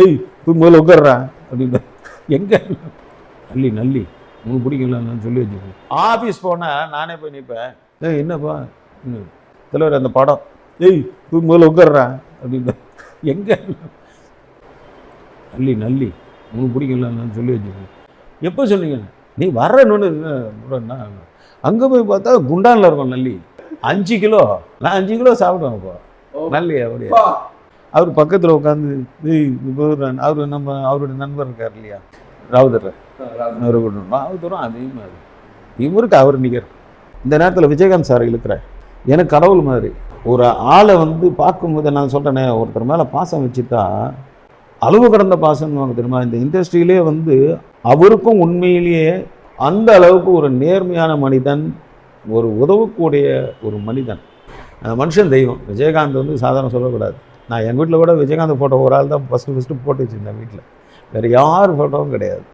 ஏய் போய் முதல்ல உட்கார்றா அப்படின்னு. எங்கே நல்லி நல்லி உனக்கு பிடிக்கல நான் சொல்லி வச்சுருக்கேன். ஆஃபீஸ் போனால் நானே போய் நிற்பேன். ஏய் என்னப்பா தலைவர் அந்த படம். ஏய் போய் முதல்ல உட்கார்றா அப்படின்னு. எங்கே நல்லி நல்லி உனக்கு பிடிக்கல நான் சொல்லி வச்சுருக்கேன். எப்போ சொன்னீங்க? நீ வரணுன்னு அங்கே போய் பார்த்தா குண்டானில் இருக்கும் நல்லி 5 கிலோ. நான் 5 கிலோ சாப்பிடுவேன். இப்போ நல்லி அப்படியே அவர் பக்கத்தில் உட்காந்து அவருடைய நண்பர் இருக்கார் இல்லையா ராவுதர், ராவுதரும் அதே மாதிரி இவருக்கு அவர் நிகர். இந்த நேரத்தில் விஜயகாந்த் சார் இழுக்கிறேன். எனக்கு கடவுள் மாதிரி ஒரு ஆளை வந்து பார்க்கும்போது நான் சொல்கிறேனே, ஒருத்தர் மேலே பாசம் வச்சுட்டா அளவு கடந்த பாசம்னு தெரியுமா. இந்த இண்டஸ்ட்ரியிலே வந்து அவருக்கும் உண்மையிலேயே அந்த அளவுக்கு ஒரு நேர்மையான மனிதன், ஒரு உதவக்கூடிய ஒரு மனிதன், மனுஷன் தெய்வம். விஜயகாந்த் வந்து சாதாரண சொல்லக்கூடாது. நான் எங்கள் வீட்டில் கூட விஜயகாந்த் ஃபோட்டோ ஒரு ஆள் தான் ஃபஸ்ட்டு போட்டு வச்சுருந்தேன் வீட்டில். வேறு யார் ஃபோட்டோவும் கிடையாது.